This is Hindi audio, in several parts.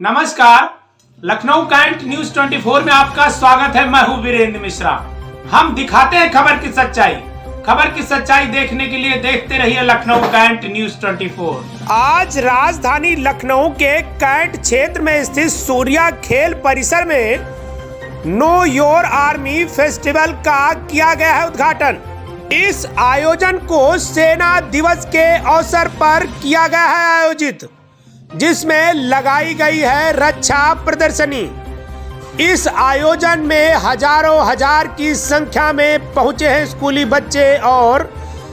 नमस्कार, लखनऊ कैंट न्यूज 24 में आपका स्वागत है। मैं हूं वीरेंद्र मिश्रा। हम दिखाते हैं खबर की सच्चाई। खबर की सच्चाई देखने के लिए देखते रहिए लखनऊ कैंट न्यूज 24। आज राजधानी लखनऊ के कैंट क्षेत्र में स्थित सूर्या खेल परिसर में नो योर आर्मी फेस्टिवल का किया गया है उद्घाटन। इस आयोजन को सेना दिवस के अवसर पर किया गया है आयोजित, जिसमें लगाई गई है रक्षा प्रदर्शनी। इस आयोजन में हजार की संख्या में पहुंचे हैं स्कूली बच्चे और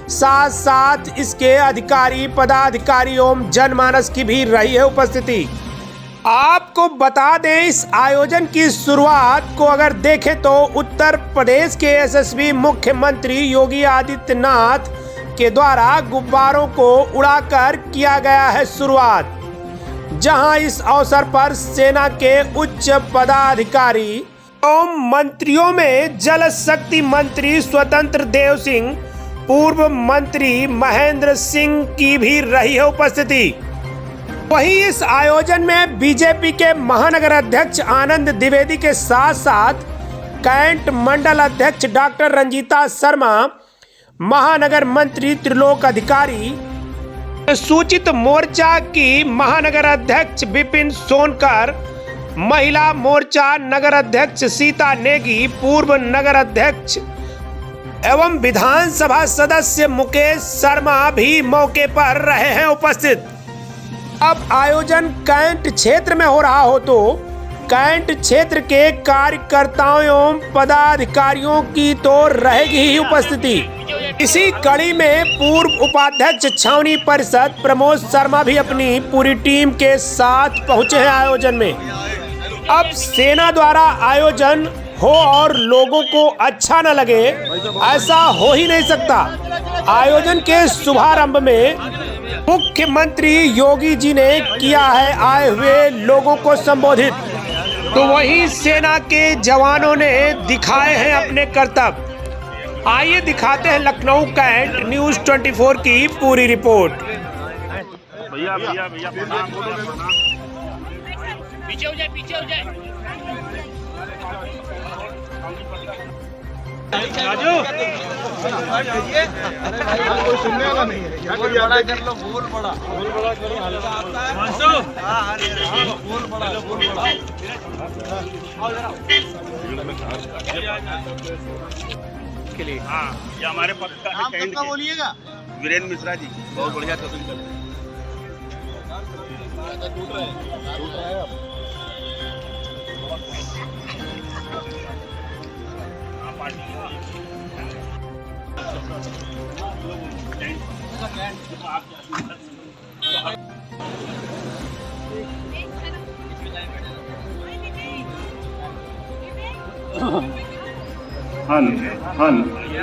साथ साथ इसके अधिकारी, पदाधिकारी एवं जनमानस की भी रही है उपस्थिति। आपको बता दें, इस आयोजन की शुरुआत को अगर देखें तो उत्तर प्रदेश के यशस्वी मुख्यमंत्री योगी आदित्यनाथ के द्वारा गुब्बारों को उड़ाकर किया गया है शुरुआत, जहां इस अवसर पर सेना के उच्च पदाधिकारी एवं मंत्रियों में जल शक्ति मंत्री स्वतंत्र देव सिंह, पूर्व मंत्री महेंद्र सिंह की भी रही है उपस्थिति। वहीं इस आयोजन में बीजेपी के महानगर अध्यक्ष आनंद द्विवेदी के साथ साथ कैंट मंडल अध्यक्ष डॉक्टर रंजीता शर्मा, महानगर मंत्री त्रिलोक अधिकारी, सूचित मोर्चा की महानगर अध्यक्ष विपिन सोनकर, महिला मोर्चा नगर अध्यक्ष सीता नेगी, पूर्व नगर अध्यक्ष एवं विधानसभा सदस्य मुकेश शर्मा भी मौके पर रहे हैं उपस्थित। अब आयोजन कैंट क्षेत्र में हो रहा हो तो कैंट क्षेत्र के कार्यकर्ताओं एवं पदाधिकारियों की तो रहेगी ही उपस्थिति। इसी कड़ी में पूर्व उपाध्यक्ष छावनी परिषद प्रमोद शर्मा भी अपनी पूरी टीम के साथ पहुंचे हैं आयोजन में। अब सेना द्वारा आयोजन हो और लोगों को अच्छा न लगे, ऐसा हो ही नहीं सकता। आयोजन के शुभारंभ में मुख्यमंत्री योगी जी ने किया है आए हुए लोगों को संबोधित, तो वहीं सेना के जवानों ने दिखाए हैं अपने कर्तव्य। आइए दिखाते हैं लखनऊ कैंट न्यूज 24 की पूरी रिपोर्ट। भैया भैया भैया प्रणाम, पीछे हो जाए राजू, कोई सुनने वाला नहीं है। बड़ा कर लो, बोल बड़ा करो, हल्का आता है मानसो। बोल बड़ा के लिए। हाँ, ये हमारे पत्रकार कैंट के बोलिएगा वीरेंद्र मिश्रा जी, बहुत बढ़िया कटिंग कर रहे हैं।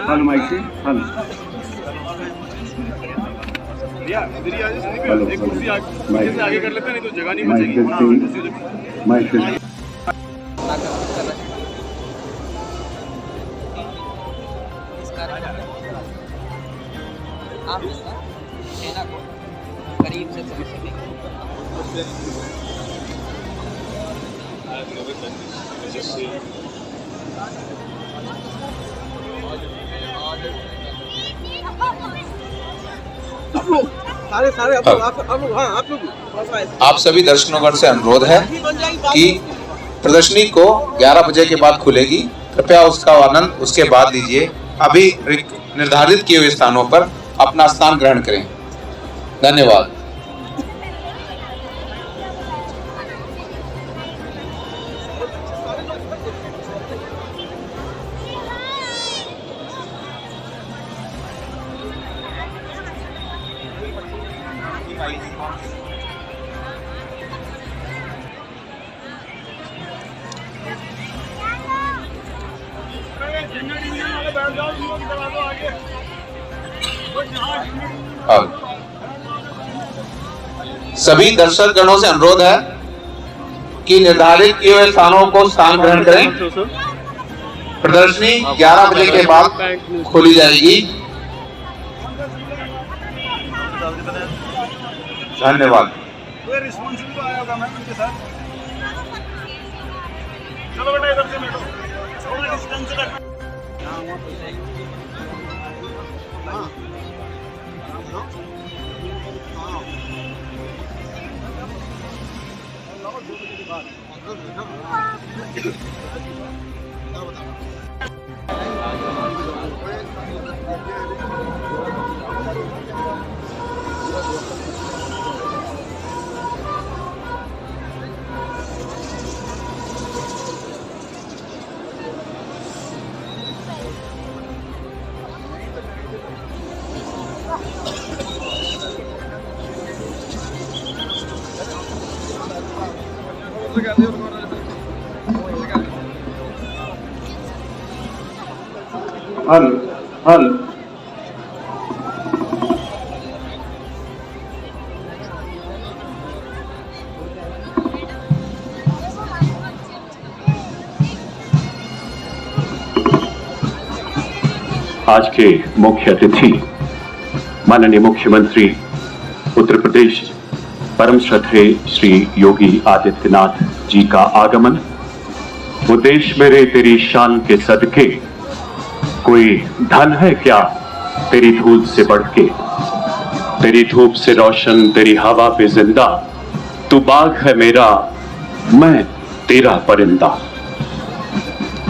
हल माइक से हल एक कुर्सी आगे कर लेते हैं, नहीं तो जगह नहीं बचेगी। माइक से आप सेना को करीब से समझ सकें। आप सभी दर्शकों से अनुरोध है कि प्रदर्शनी को 11 बजे के बाद खुलेगी, कृपया उसका आनंद उसके बाद लीजिए। अभी निर्धारित किए हुए स्थानों पर अपना स्थान ग्रहण करें। धन्यवाद। सभी दर्शक गणों से अनुरोध है कि निर्धारित किए हुए स्थानों को स्थान ग्रहण करें। प्रदर्शनी 11 बजे के बाद खोली जाएगी। धन्यवाद। कोई रिस्पॉन्स भी तो आया होगा मैम उनके साथ। चलो बेटा इधर से बैठो, थोड़ा डिस्टेंस रखो। हल हल आज के मुख्य अतिथि माननीय मुख्यमंत्री उत्तर प्रदेश परम श्रद्धेय श्री योगी आदित्यनाथ जी का आगमन। वो देश मेरे तेरी शान के सदके, कोई धन है क्या तेरी धूल से बढ़ के, तेरी धूप से रोशन तेरी हवा पे जिंदा, तू बाग है मेरा मैं तेरा परिंदा।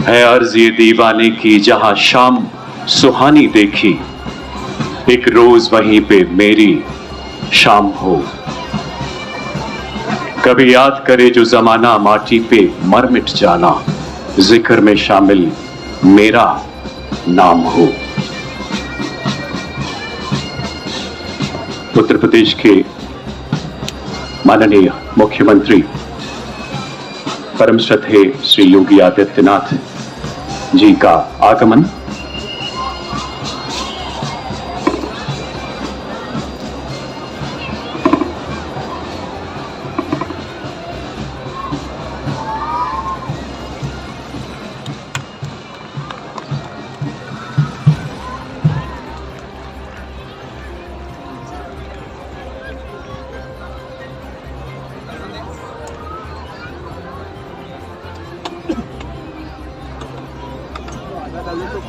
है अर्ज ये दीवाने की जहां शाम सुहानी देखी, एक रोज वहीं पे मेरी शाम हो। कभी याद करे जो जमाना माटी पे मर मिट जाना, जिक्र में शामिल मेरा नाम हो। उत्तर प्रदेश के माननीय मुख्यमंत्री परम श्रद्धेय श्री योगी आदित्यनाथ जी का आगमन।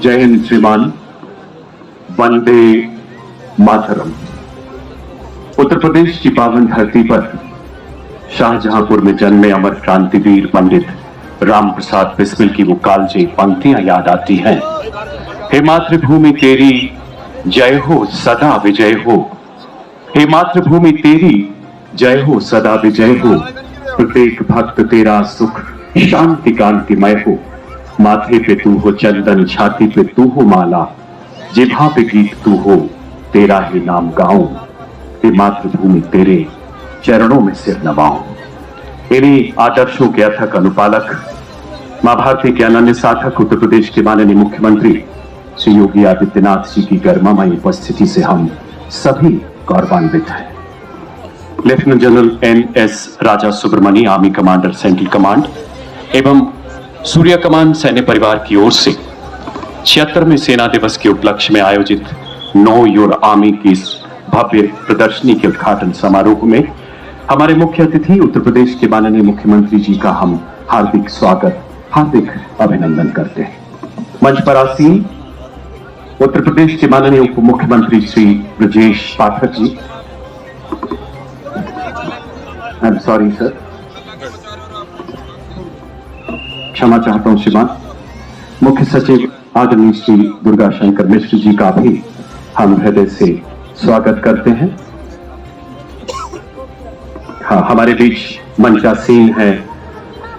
जय हिंद श्रीमान, वंदे मातरम। उत्तर प्रदेश की पावन धरती पर शाहजहांपुर में जन्मे अमर क्रांतिवीर पंडित राम प्रसाद बिस्मिल की वो कालजयी पंक्तियां याद आती हैं। हे मातृभूमि तेरी जय हो सदा विजय हो, हे मातृभूमि तेरी जय हो सदा विजय हो, प्रत्येक भक्त तेरा सुख शांति कांतिमय हो। माथे पे तू हो चंदन, छाती पे तू हो माला, जिभा पे गीत तू हो, तेरा ही नाम गाऊं, हे मातृभूमि तेरे चरणों में सिर नवाऊं। इन्हीं आदर्शों के अथक अनुपालक, मां भारती के अनन्य साधक उत्तर प्रदेश के माननीय मुख्यमंत्री श्री योगी आदित्यनाथ जी की गरिमामयी उपस्थिति से हम सभी गौरवान्वित हैं। Lieutenant general NS Raja Subramani, army commander central command एवं सूर्य कमान सैन्य परिवार की ओर से 76वें सेना दिवस के उपलक्ष्य में आयोजित नो योर आर्मी की इस भव्य प्रदर्शनी के उद्घाटन समारोह में हमारे मुख्य अतिथि उत्तर प्रदेश के माननीय मुख्यमंत्री जी का हम हार्दिक स्वागत, हार्दिक अभिनंदन करते हैं। मंच पर आसीन उत्तर प्रदेश के माननीय उप मुख्यमंत्री Shri Brajesh Pathak ji. I am sorry sir, क्षमा चाहता हूं श्रीमान। मुख्य सचिव आदरणीय श्री दुर्गा शंकर मिश्र जी का भी हम हृदय से स्वागत करते हैं। हाँ, हमारे बीच मंच का सीन है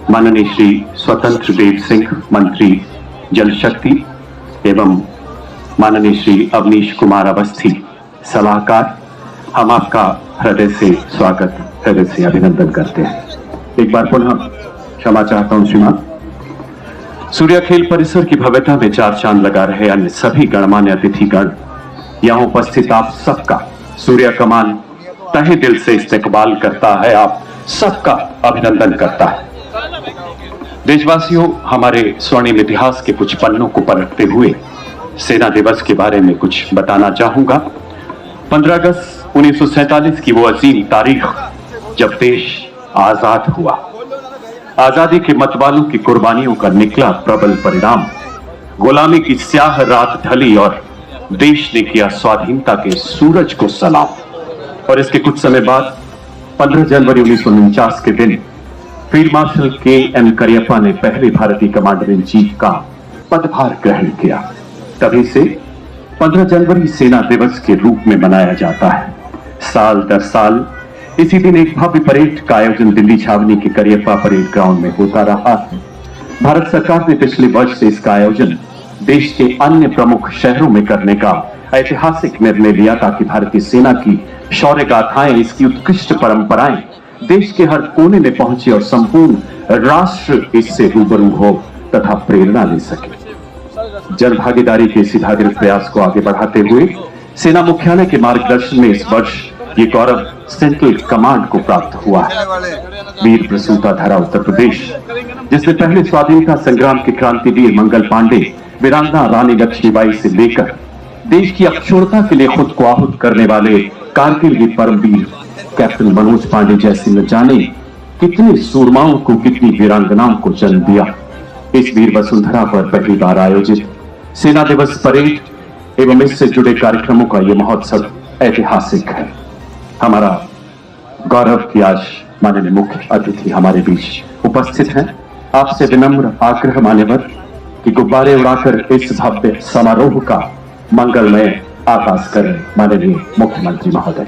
माननीय श्री स्वतंत्र देव सिंह, मंत्री जल शक्ति, एवं माननीय श्री अवनीश कुमार अवस्थी, सलाहकार। हम आपका हृदय से स्वागत, हृदय से अभिनंदन करते हैं। एक बार पुनः क्षमा चाहता हूं श्रीमान। सूर्य खेल परिसर की भव्यता में चार चांद लगा रहे अन्य सभी गणमान्य अतिथिगण, यहां उपस्थित आप सबका सूर्य कमान तहे दिल से इस्तकबाल करता है, आप सबका अभिनंदन करता है। देशवासियों, हमारे स्वर्णिम इतिहास के कुछ पन्नों को पलटते हुए सेना दिवस के बारे में कुछ बताना चाहूंगा। 15 अगस्त 1947 की वो अजीम तारीख जब देश आजाद हुआ। आजादी के मतवालों की कुर्बानियों का निकला प्रबल परिणाम। गुलामी की स्याह रात ढली और देश ने किया स्वाधीनता के सूरज को सलाम। और इसके कुछ समय बाद 15 जनवरी 1949 के दिन फील्ड मार्शल के.एम. करियप्पा ने पहले भारतीय कमांडर इन चीफ का पदभार ग्रहण किया। तभी से 15 जनवरी सेना दिवस के रूप में मनाया जाता है। साल दर साल इसी दिन एक भव्य परेड का आयोजन दिल्ली छावनी के करियप्पा परेड ग्राउंड में होता रहा है। भारत सरकार ने पिछले वर्ष से इसका आयोजन देश के अन्य प्रमुख शहरों में करने का ऐतिहासिक निर्णय लिया, ताकि भारतीय सेना की शौर्य गाथाएं, इसकी उत्कृष्ट परंपराएं देश के हर कोने में पहुंचे और संपूर्ण राष्ट्र इससे रूबरू हो तथा प्रेरणा ले सके। जन भागीदारी के इसी भागीरथ प्रयास को आगे बढ़ाते हुए सेना मुख्यालय के मार्गदर्शन में इस वर्ष ये गौरव सेंट्रल कमांड को प्राप्त हुआ है। वीर प्रसूता धरा उत्तर प्रदेश, जिसने पहले स्वाधीनता संग्राम के क्रांतिवीर मंगल पांडे, वीरांगना रानी लक्ष्मीबाई से लेकर देश की अक्षुण्णता के लिए खुद को आहूत करने वाले कारगिल के परमवीर कैप्टन मनोज पांडे जैसे न जाने कितने सूरमाओं को, कितनी वीरांगनाओं को जन्म दिया। इस वीर वसुंधरा पर पहली बार आयोजित सेना दिवस परेड एवं इससे जुड़े कार्यक्रमों का यह महोत्सव ऐतिहासिक है। हमारा गौरव की आज माननीय मुख्य अतिथि हमारे बीच उपस्थित हैं। आपसे विनम्र आग्रह मान्यवर कि गुब्बारे उड़ाकर इस भव्य समारोह का मंगलमय आगाज करें। माननीय मुख्यमंत्री महोदय।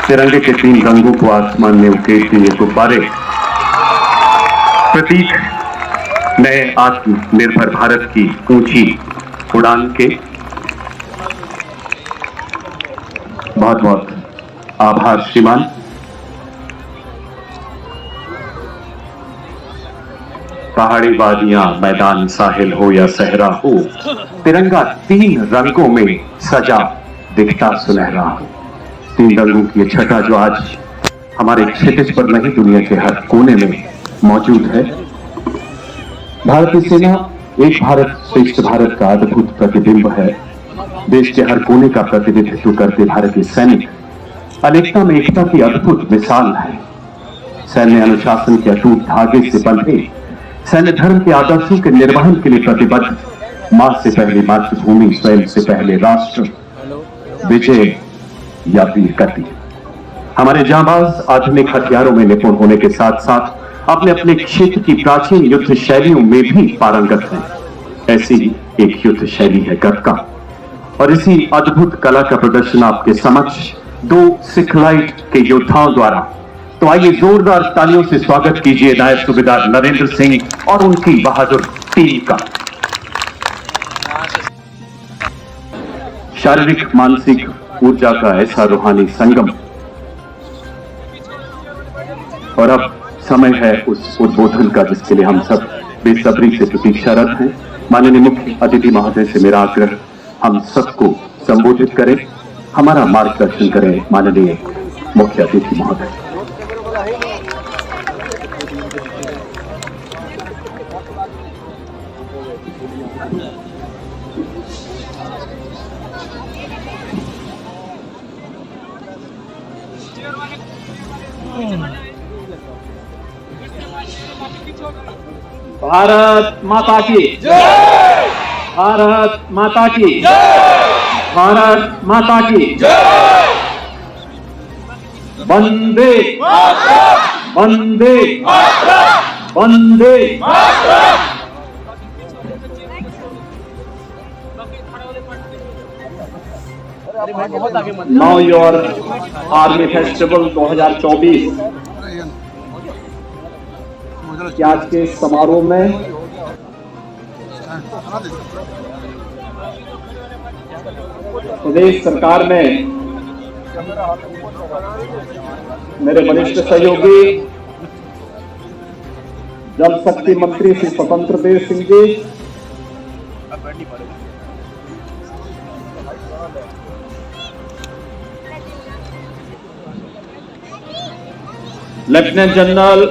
तिरंगे के 3 रंगों को आसमान में उकेरते ये गुब्बारे प्रतीक नए आत्मनिर्भर भारत की ऊंची उड़ान के। बहुत बहुत आभार श्रीमान। पहाड़ी वादियां, मैदान, साहिल हो या सहरा हो, तिरंगा 3 रंगों में सजा दिखता सुनहरा हो। 3 रंगों की ये छटा जो आज हमारे क्षितिज पर नहीं, दुनिया के हर कोने में मौजूद है। भारतीय सेना एक भारत श्रेष्ठ भारत का अद्भुत प्रतिबिंब है। देश के हर कोने का प्रतिनिधित्व करते भारतीय सैनिक अनेकता में एकता की अद्भुत मिसाल है। सैन्य अनुशासन के अटूट धागे से बंधे, सैन्य धर्म के आदर्शों के निर्वहन के लिए प्रतिबद्ध, मां से पहले मातृभूमि, स्वयं से पहले राष्ट्र, विजय या वीर गति। हमारे जांबाज आधुनिक हथियारों में निपुण होने के साथ साथ अपने अपने क्षेत्र की प्राचीन युद्ध शैलियों में भी पारंगत हैं। ऐसी ही एक युद्ध शैली है गरका, और इसी अद्भुत कला का प्रदर्शन आपके समक्ष 2 सिखलाइट के योद्धाओं द्वारा। तो आइए जोरदार तालियों से स्वागत कीजिए नायब सूबेदार नरेंद्र सिंह और उनकी बहादुर टीम का। शारीरिक मानसिक ऊर्जा का ऐसा रूहानी संगम। और अब समय है उस उद्बोधन का जिसके लिए हम सब बेसब्री से प्रतीक्षारत हैं। माननीय मुख्य अतिथि महोदय से मेरा आग्रह, हम सबको संबोधित करें, हमारा मार्गदर्शन करें। माननीय मुख्य अतिथि महोदय। भारत माता की जय। भारत माता की जय। भारत माता की जय। वंदे वंदे वंदे। नाउ योर आर्मी फेस्टिवल 2024 कि आज के समारोह में प्रदेश सरकार में मेरे वरिष्ठ सहयोगी जल शक्ति मंत्री Shri Swatantra Dev Singh ji, lieutenant general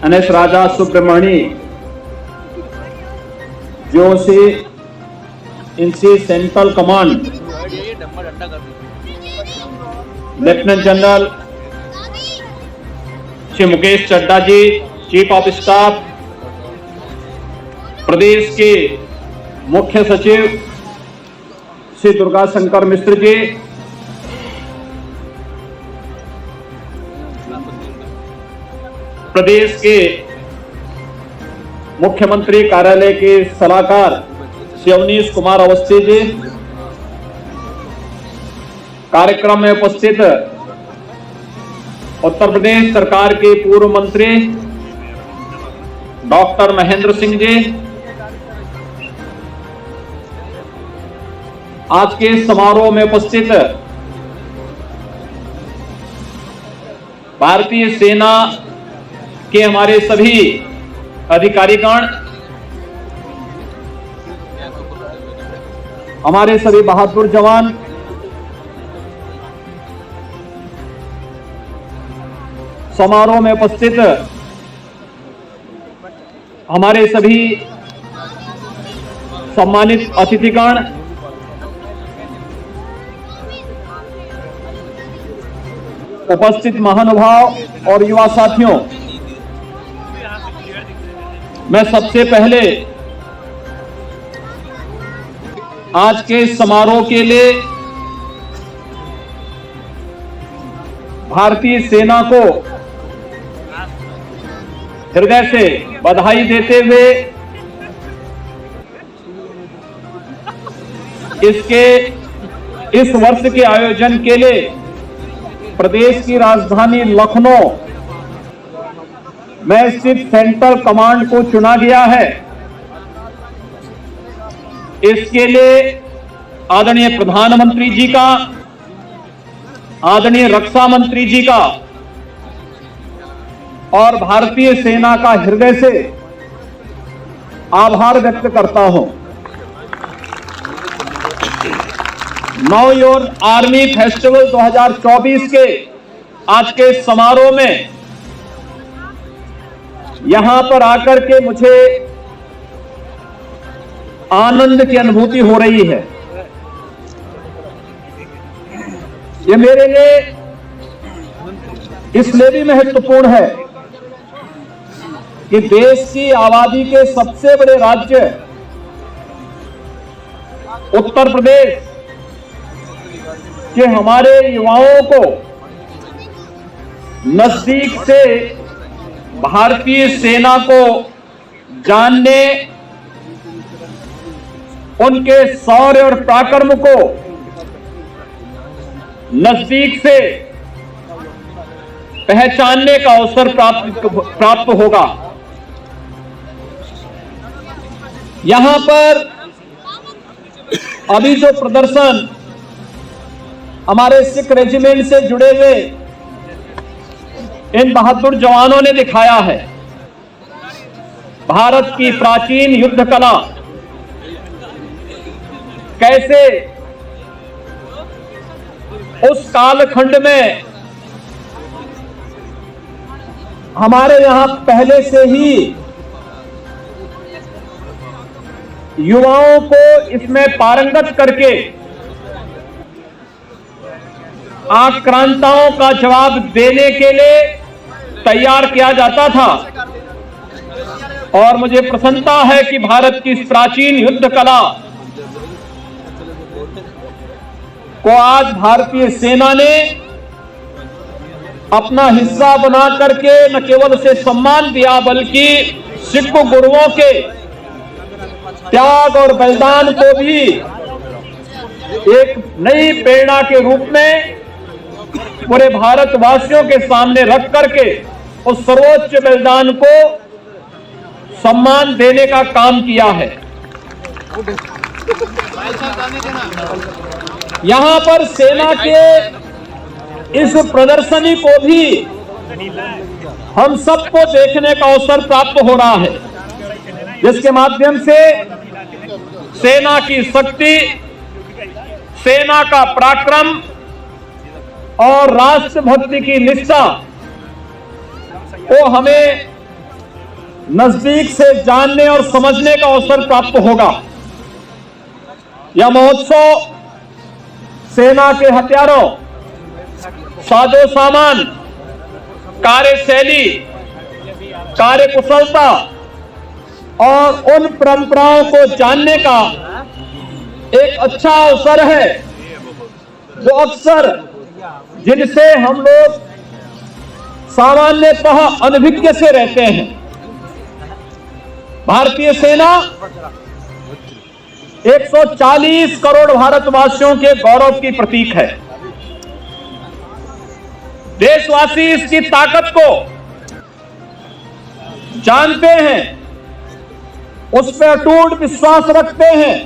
NS Raja Subramani GOC in C central command lieutenant general Shri Mukesh Chadha ji, chief of staff, प्रदेश के मुख्य सचिव श्री दुर्गा शंकर मिश्र जी, प्रदेश के मुख्यमंत्री कार्यालय के सलाहकार श्री अवनीश कुमार अवस्थी जी, कार्यक्रम में उपस्थित उत्तर प्रदेश सरकार के पूर्व मंत्री डॉक्टर महेंद्र सिंह जी, आज के समारोह में उपस्थित भारतीय सेना के हमारे सभी अधिकारीगण, हमारे सभी बहादुर जवान, समारोह में उपस्थित हमारे सभी सम्मानित अतिथिगण, उपस्थित महानुभाव और युवा साथियों, मैं सबसे पहले आज के समारोह के लिए भारतीय सेना को हृदय से बधाई देते हुए इस वर्ष के आयोजन के लिए प्रदेश की राजधानी लखनऊ में स्थित सेंट्रल कमांड को चुना गया है। इसके लिए आदरणीय प्रधानमंत्री जी का, आदरणीय रक्षा मंत्री जी का और भारतीय सेना का हृदय से आभार व्यक्त करता हूं। नो योर आर्मी फेस्टिवल 2024 के आज के समारोह में यहां पर आकर के मुझे आनंद की अनुभूति हो रही है। ये मेरे लिए इसलिए भी महत्वपूर्ण है कि देश की आबादी के सबसे बड़े राज्य उत्तर प्रदेश के हमारे युवाओं को नजदीक से भारतीय सेना को जानने, उनके शौर्य और पराक्रम को नजदीक से पहचानने का अवसर प्राप्त होगा। यहां पर अभी जो प्रदर्शन हमारे सिख रेजिमेंट से जुड़े हुए इन बहादुर जवानों ने दिखाया है, भारत की प्राचीन युद्ध कला कैसे उस कालखंड में हमारे यहां पहले से ही युवाओं को इसमें पारंगत करके आक्रांताओं का जवाब देने के लिए तैयार किया जाता था। और मुझे प्रसन्नता है कि भारत की इस प्राचीन युद्ध कला को आज भारतीय सेना ने अपना हिस्सा बना करके न केवल उसे सम्मान दिया बल्कि सिख गुरुओं के त्याग और बलिदान को भी एक नई प्रेरणा के रूप में पूरे भारतवासियों के सामने रख करके उस सर्वोच्च बलिदान को सम्मान देने का काम किया है। यहां पर सेना के इस प्रदर्शनी को भी हम सबको देखने का अवसर प्राप्त हो रहा है, जिसके माध्यम से सेना की शक्ति, सेना का पराक्रम और राष्ट्रभक्ति की निष्ठा को हमें नजदीक से जानने और समझने का अवसर प्राप्त होगा। यह महोत्सव सेना के हथियारों, साजो सामान, कार्यशैली, कार्यकुशलता और उन परंपराओं को जानने का एक अच्छा अवसर है जो अक्सर जिनसे हम लोग सामान्यतः अनभिज्ञ से रहते हैं। भारतीय सेना 140 करोड़ भारतवासियों के गौरव की प्रतीक है। देशवासी इसकी ताकत को जानते हैं, उस पर अटूट विश्वास रखते हैं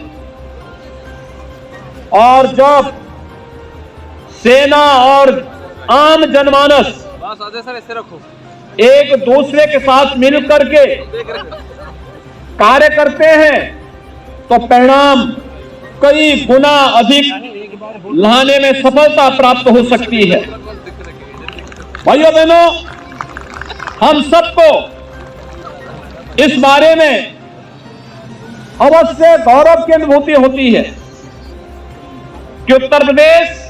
और जब सेना और आम जनमानस एक दूसरे के साथ मिलकर के कार्य करते हैं तो परिणाम कई गुना अधिक लाने में सफलता प्राप्त हो सकती है। भाइयों बहनों, हम सबको इस बारे में अवश्य गौरव की अनुभूति होती है कि उत्तर प्रदेश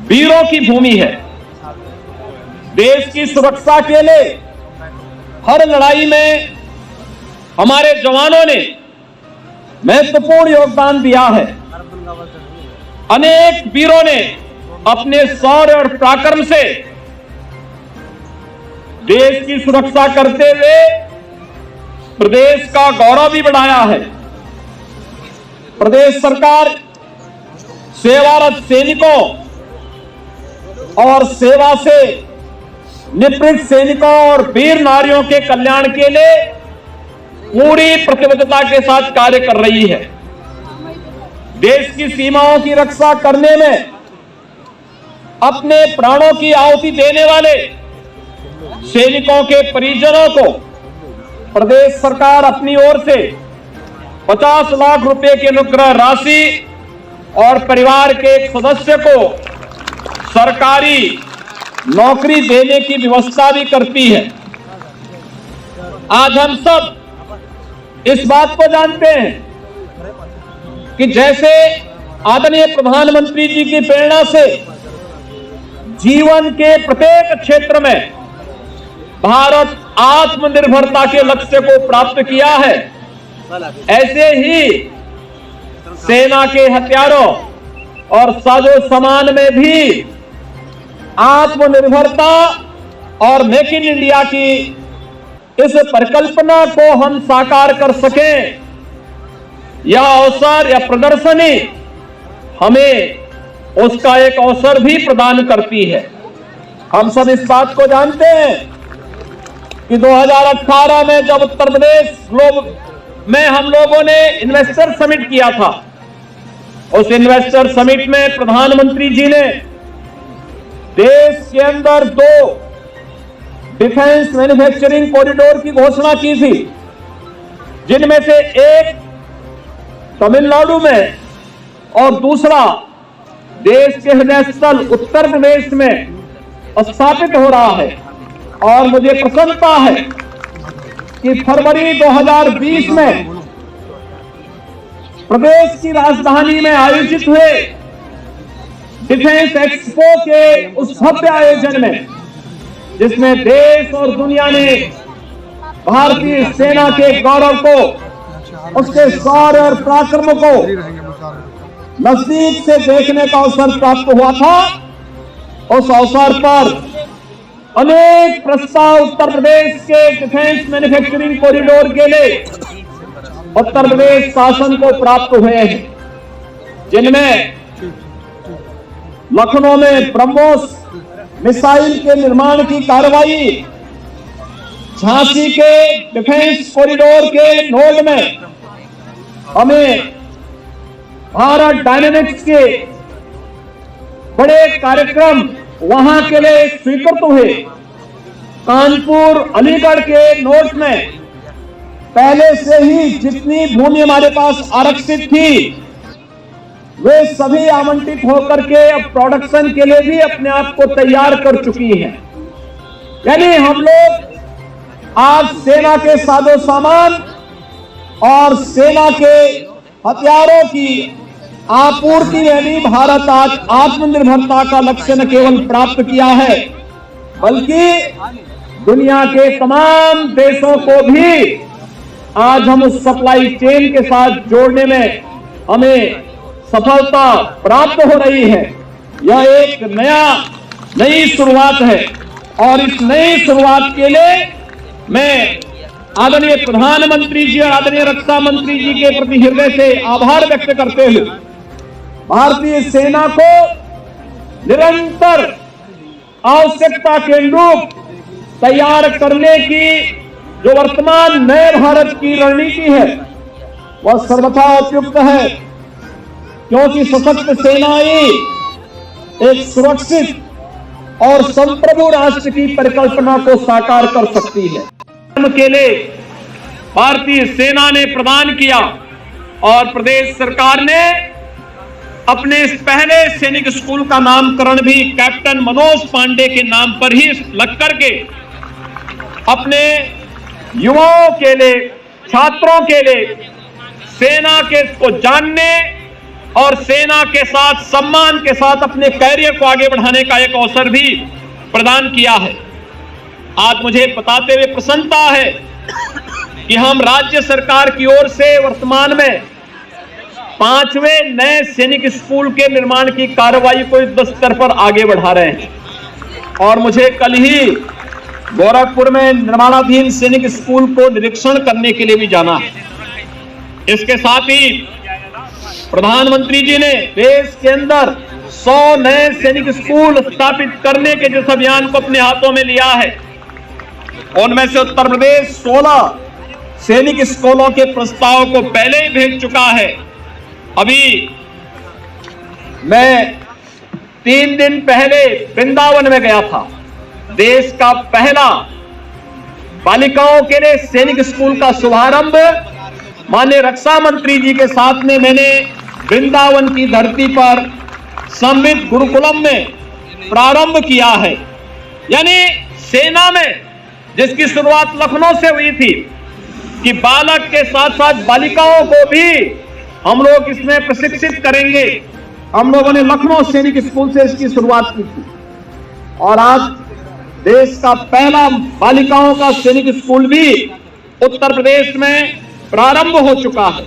वीरों की भूमि है। देश की सुरक्षा के लिए हर लड़ाई में हमारे जवानों ने महत्वपूर्ण योगदान दिया है। अनेक वीरों ने अपने शौर्य और पराक्रम से देश की सुरक्षा करते हुए प्रदेश का गौरव भी बढ़ाया है। प्रदेश सरकार सेवारत सैनिकों और सेवा से निवृत्त सैनिकों और वीर नारियों के कल्याण के लिए पूरी प्रतिबद्धता के साथ कार्य कर रही है। देश की सीमाओं की रक्षा करने में अपने प्राणों की आहुति देने वाले सैनिकों के परिजनों को प्रदेश सरकार अपनी ओर से 50 लाख रुपए की अनुग्रह राशि और परिवार के एक सदस्य को सरकारी नौकरी देने की व्यवस्था भी करती है। आज हम सब इस बात को जानते हैं कि जैसे आदरणीय प्रधानमंत्री जी की प्रेरणा से जीवन के प्रत्येक क्षेत्र में भारत आत्मनिर्भरता के लक्ष्य को प्राप्त किया है, ऐसे ही सेना के हथियारों और साजो सामान में भी आत्मनिर्भरता और मेक इन इंडिया की इस परिकल्पना को हम साकार कर सकें, यह अवसर या प्रदर्शनी हमें उसका एक अवसर भी प्रदान करती है। हम सब इस बात को जानते हैं कि 2018 में जब उत्तर प्रदेश में हम लोगों ने इन्वेस्टर समिट किया था, उस इन्वेस्टर समिट में प्रधानमंत्री जी ने देश के अंदर 2 डिफेंस मैन्युफैक्चरिंग कॉरिडोर की घोषणा की थी, जिनमें से एक तमिलनाडु में और दूसरा देश के हृदय स्थल उत्तर प्रदेश में स्थापित हो रहा है। और मुझे प्रसन्नता है कि फरवरी 2020 में प्रदेश की राजधानी में आयोजित हुए डिफेंस एक्सपो के उस भव्य आयोजन में, जिसमें देश और दुनिया ने भारतीय सेना के गौरव को, उसके शौर्य और पराक्रम को नजदीक से देखने का अवसर प्राप्त हुआ था, उस अवसर पर अनेक प्रस्ताव उत्तर प्रदेश के डिफेंस मैन्युफैक्चरिंग कॉरिडोर के लिए उत्तर प्रदेश शासन को प्राप्त हुए हैं, जिनमें लखनऊ में ब्रह्मोस मिसाइल के निर्माण की कार्रवाई, झांसी के डिफेंस कॉरिडोर के नोड में हमें भारत डायनेमिक्स के बड़े कार्यक्रम वहां के लिए स्वीकृत हुए। कानपुर अलीगढ़ के नोट में पहले से ही जितनी भूमि हमारे पास आरक्षित थी, वे सभी आवंटित होकर के अब प्रोडक्शन के लिए भी अपने आप को तैयार कर चुकी हैं। यानी हम लोग आज सेना के साजो सामान और सेना के हथियारों की आपूर्ति में भी भारत आज आत्मनिर्भरता का लक्ष्य न केवल प्राप्त किया है, बल्कि दुनिया के तमाम देशों को भी आज हम उस सप्लाई चेन के साथ जोड़ने में हमें सफलता प्राप्त हो रही है। यह एक नई शुरुआत है और इस नई शुरुआत के लिए मैं आदरणीय प्रधानमंत्री जी और आदरणीय रक्षा मंत्री जी के प्रति हृदय से आभार व्यक्त करते हुए भारतीय सेना को निरंतर आवश्यकता के अनुरूप तैयार करने की जो वर्तमान नए भारत की रणनीति है वह सर्वथा उपयुक्त है, क्योंकि सशक्त सेनाएं एक सुरक्षित और संप्रभु राष्ट्र की परिकल्पना को साकार कर सकती है। के लिए भारतीय सेना ने प्रदान किया और प्रदेश सरकार ने अपने इस पहले सैनिक स्कूल का नामकरण भी कैप्टन मनोज पांडे के नाम पर ही लग करके अपने युवाओं के लिए, छात्रों के लिए सेना के को जानने और सेना के साथ सम्मान के साथ अपने कैरियर को आगे बढ़ाने का एक अवसर भी प्रदान किया है। आज मुझे बताते हुए प्रसन्नता है कि हम राज्य सरकार की ओर से वर्तमान में 5वें नए सैनिक स्कूल के निर्माण की कार्रवाई को युद्ध स्तर पर आगे बढ़ा रहे हैं और मुझे कल ही गोरखपुर में निर्माणाधीन सैनिक स्कूल को निरीक्षण करने के लिए भी जाना है। इसके साथ ही प्रधानमंत्री जी ने देश के अंदर 100 नए सैनिक स्कूल स्थापित करने के जिस अभियान को अपने हाथों में लिया है, उनमें से उत्तर प्रदेश 16 सैनिक स्कूलों के प्रस्ताव को पहले ही भेज चुका है। अभी मैं 3 दिन पहले वृंदावन में गया था। देश का पहला बालिकाओं के लिए सैनिक स्कूल का शुभारंभ माननीय रक्षा मंत्री जी के साथ में मैंने वृंदावन की धरती पर समृद्ध गुरुकुलम में प्रारंभ किया है। यानी सेना में जिसकी शुरुआत लखनऊ से हुई थी कि बालक के साथ साथ बालिकाओं को भी हम लोग इसमें प्रशिक्षित करेंगे, हम लोगों ने लखनऊ सैनिक स्कूल से इसकी शुरुआत की थी और आज देश का पहला बालिकाओं का सैनिक स्कूल भी उत्तर प्रदेश में प्रारंभ हो चुका है।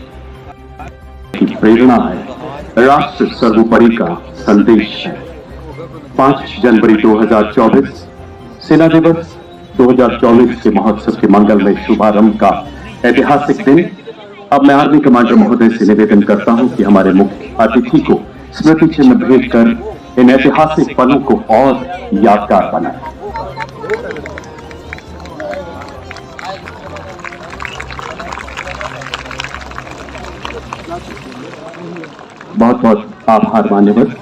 प्रेरणा है, राष्ट्र सर्वोपरि का संदेश है। 5 जनवरी 2024 सेना दिवस 2024 के महोत्सव के मंगलमय शुभारंभ का ऐतिहासिक दिन। अब मैं आर्मी कमांडर महोदय से निवेदन करता हूं कि हमारे मुख्य अतिथि को स्मृति चिन्ह भेंट कर इन ऐतिहासिक पलों को और यादगार बनाएं। बहुत बहुत आभार मान्यवर।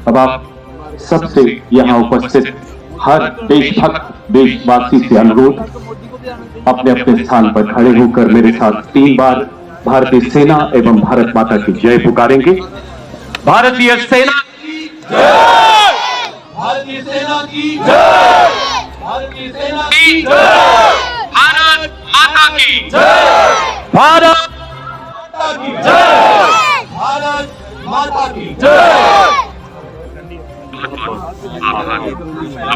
अब आप सबसे यहाँ उपस्थित हर देशभक्त देशवासी से अनुरोध, अपने अपने स्थान पर खड़े होकर मेरे साथ 3 बार भारतीय सेना एवं भारत माता की जय पुकारेंगे। भारतीय सेना की जय, भारतीय सेना की जय, भारतीय सेना की जय, भारत माता की जय, भारत माता की जय, भारत माता की जय।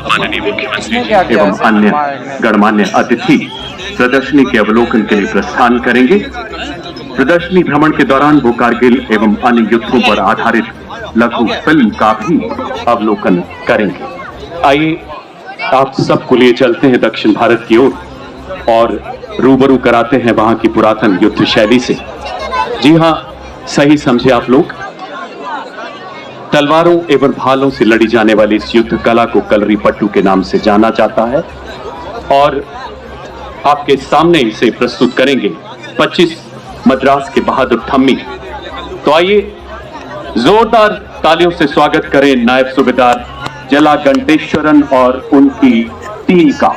माननीय मुख्यमंत्री एवं अन्य गणमान्य अतिथि प्रदर्शनी के अवलोकन के लिए प्रस्थान करेंगे। प्रदर्शनी भ्रमण के दौरान वो कारगिल एवं अन्य युद्धों पर आधारित लघु फिल्म का भी अवलोकन करेंगे। आइए आप सबको लिए चलते हैं दक्षिण भारत की ओर और रूबरू कराते हैं वहां की पुरातन युद्ध शैली से। जी हाँ, सही समझे आप लोग। तलवारों एवं भालों से लड़ी जाने वाली इस युद्ध कला को कलरी पट्टू के नाम से जाना जाता है और आपके सामने इसे प्रस्तुत करेंगे 25 मद्रास के बहादुर ठम्मी। तो आइए जोरदार तालियों से स्वागत करें नायब सूबेदार जला गंटेश्वरन और उनकी टीम का।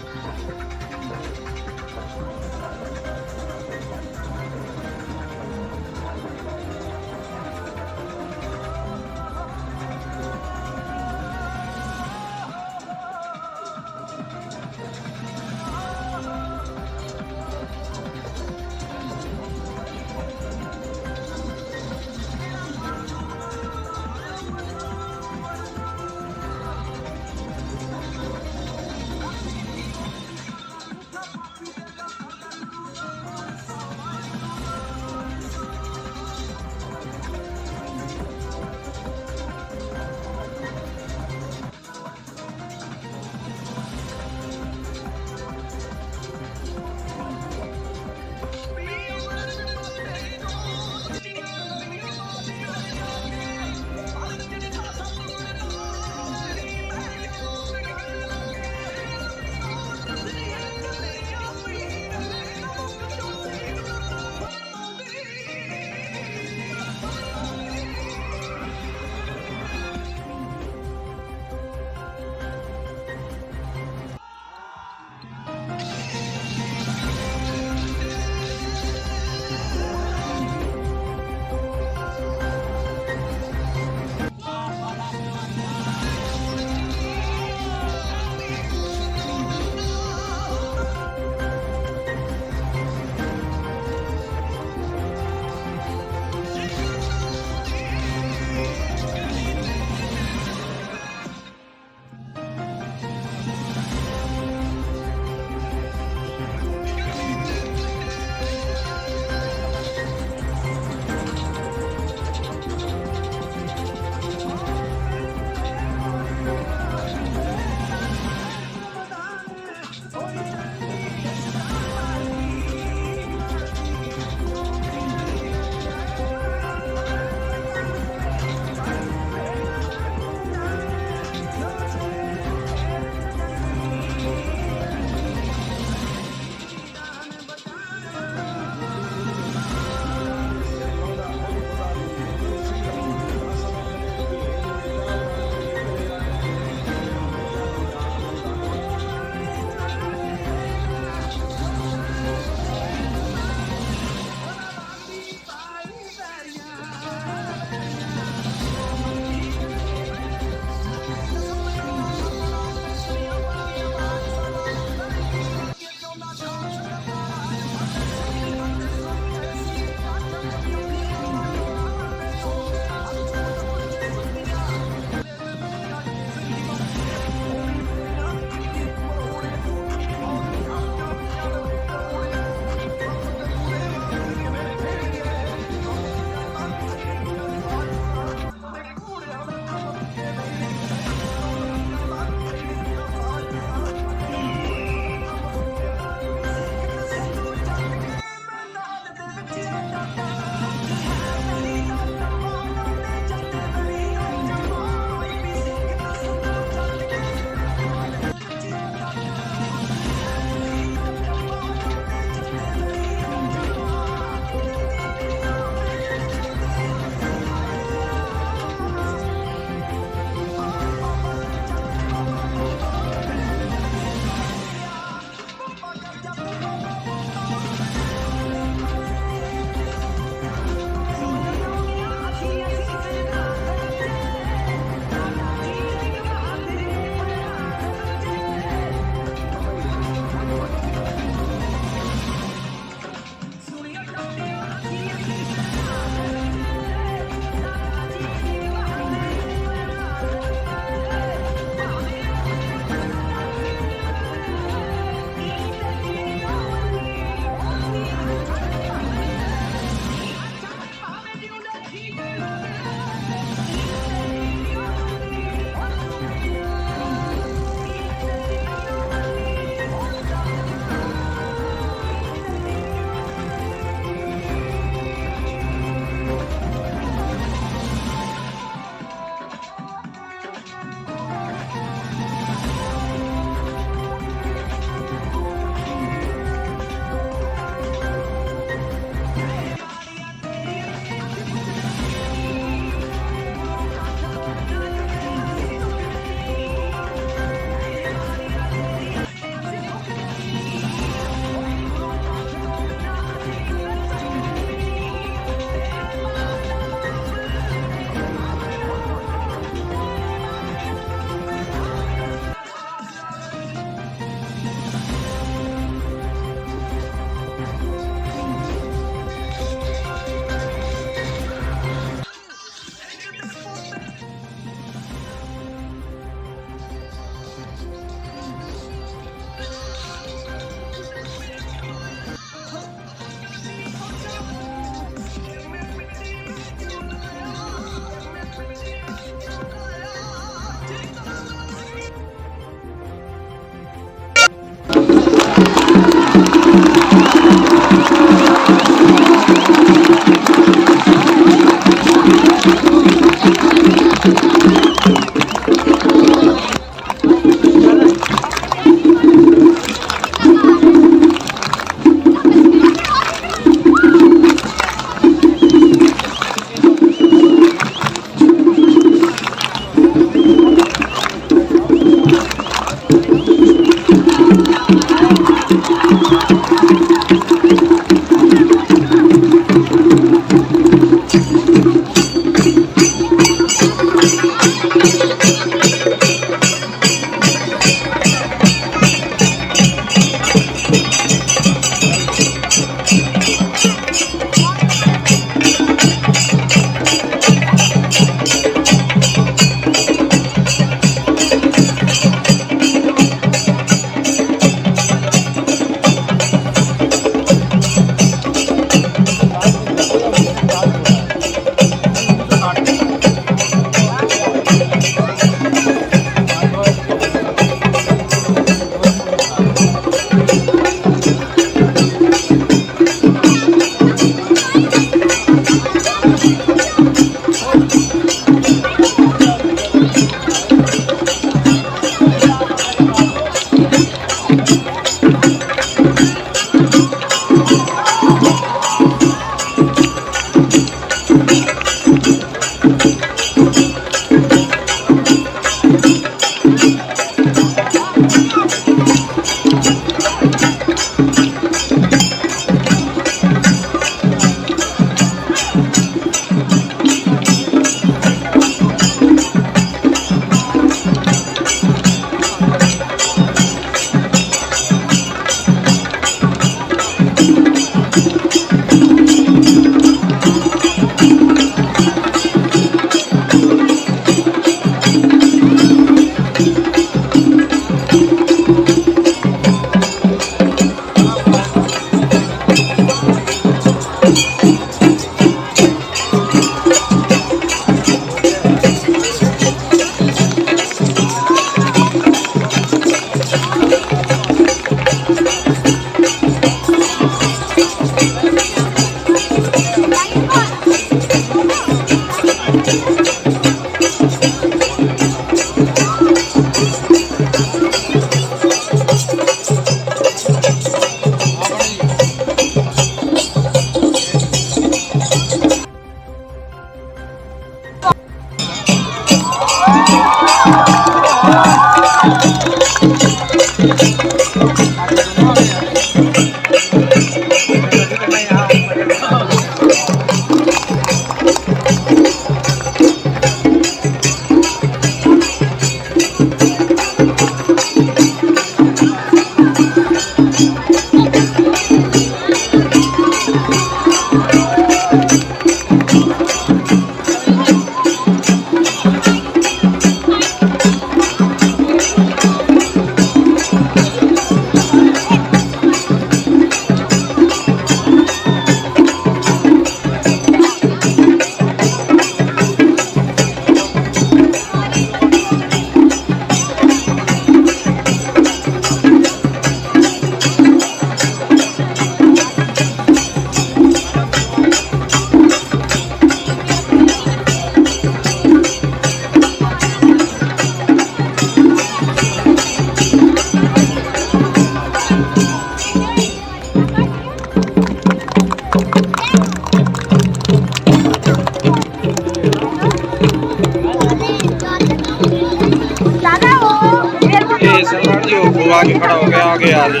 आगे खड़ा हो गया, आगे आ रही।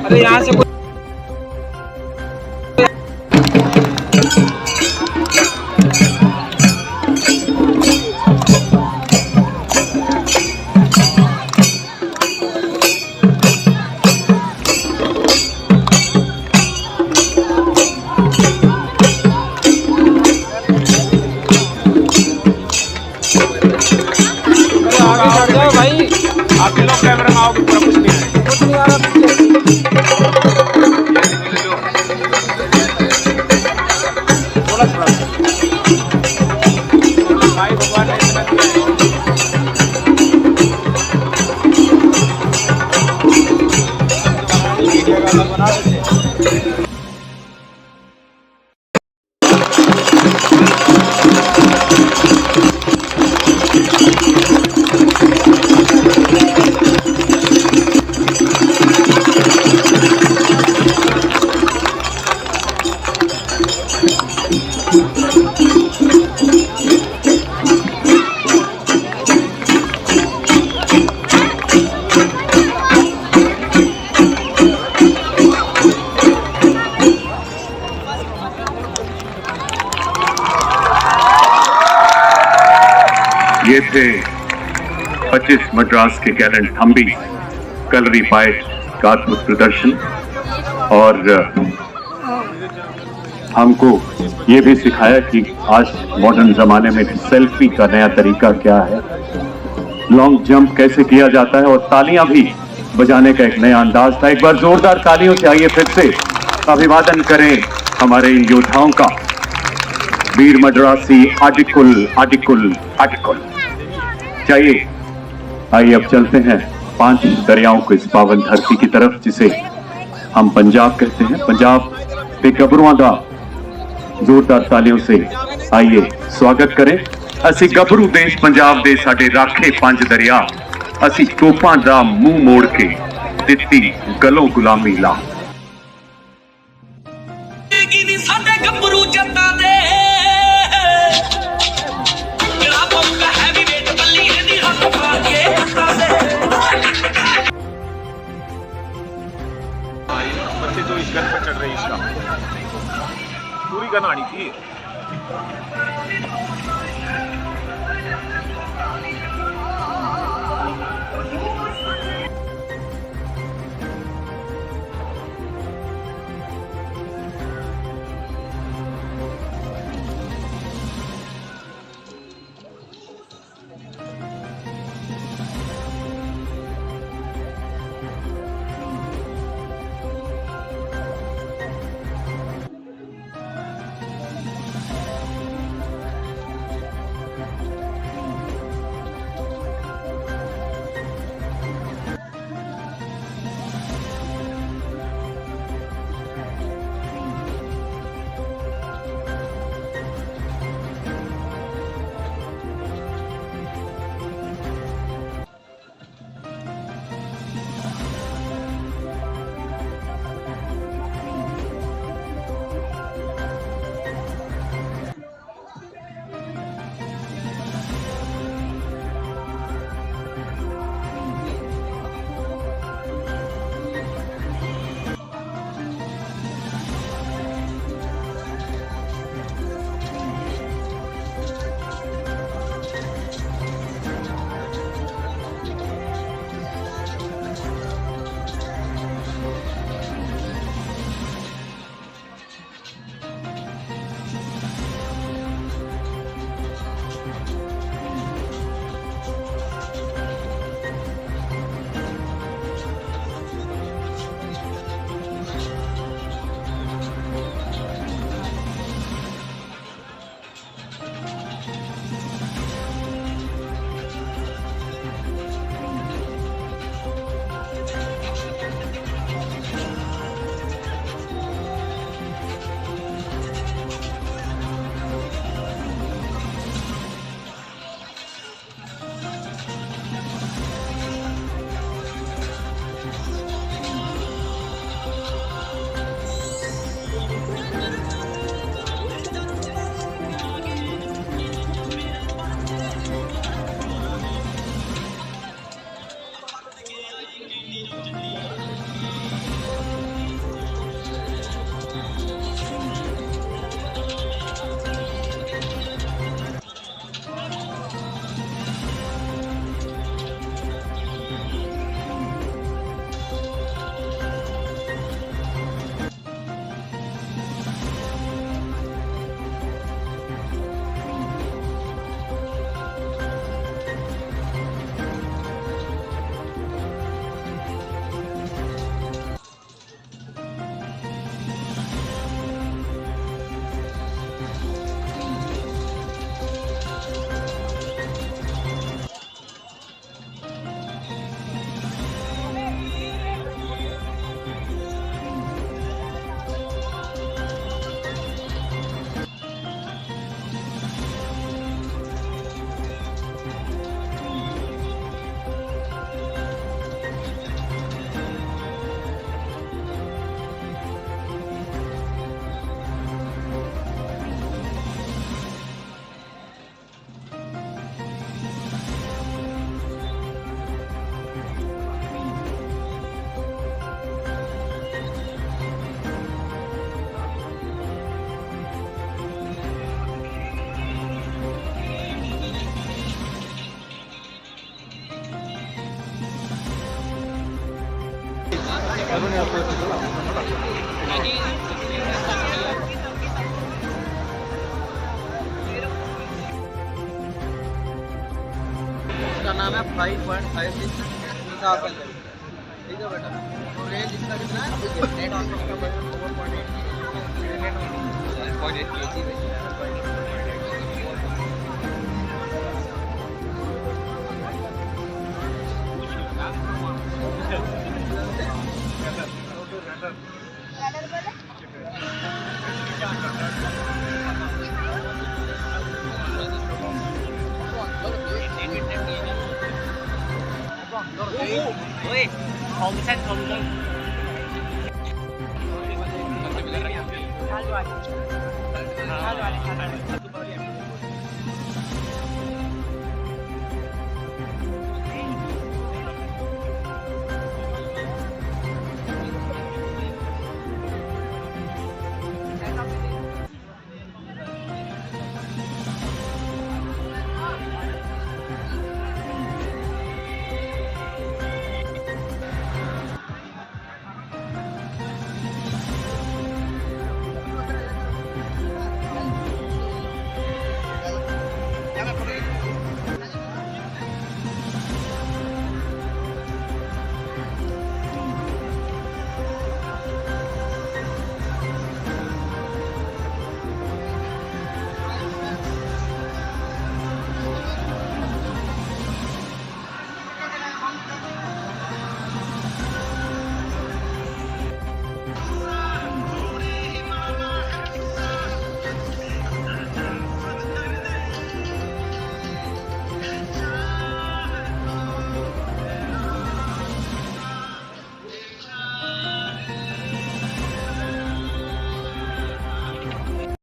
अरे यहाँ से भाई आप लोग कैमरा में आओगे, पूरा कुछ नहीं है। थे 25 मद्रास के गैलेंट थम्बी कलरी पाइट का अद्भुत प्रदर्शन और हमको ये भी सिखाया कि आज मॉडर्न जमाने में सेल्फी का नया तरीका क्या है, लॉन्ग जंप कैसे किया जाता है और तालियां भी बजाने का एक नया अंदाज था। एक बार जोरदार तालियों से आइए फिर से अभिवादन करें हमारे इन योद्धाओं का। वीर मद्रासी आडिकुल आडिकुल आडिकुल। चाहिए आइए अब चलते हैं 5 दरियाओं को इस पावन धरती की तरफ जिसे हम पंजाब कहते हैं। पंजाब के गबरुआं दा जोरदार तालियों से आइए स्वागत करें। ਅਸੀਂ ਗੱਭਰੂ ਦੇਸ਼ ਪੰਜਾਬ ਦੇ ਸਾਡੇ ਰਾਖੇ 5 ਦਰਿਆ, ਅਸੀਂ ਤੋਪਾਂ ਦਾ ਮੂੰਹ ਮੋੜ ਕੇ ਦਿੱਤੀ ਗਲੋਂ ਗੁਲਾਮੀ ਲਾ। ਸਾਡੇ ਗੱਭਰੂ ਜੱਟਾਂ ਦੇ ਜਿਹੜਾ ਬੰਦਾ ਹੈਵੀ ਵੇਟ ਬੱਲੀ ਇਹਦੀ ਹੱਥ ਪਾ ਕੇ ਹੱਥਾਂ ਦੇ बच्चे जो इस गन पर चढ़ रहे हैं, इसका पूरी गन आनी थी। इसका नाम है 5.56 ठीक है बेटा। तो रेंज इसका कितना है? नेट ऑन का เฮ้ยของเส้นของเลย 4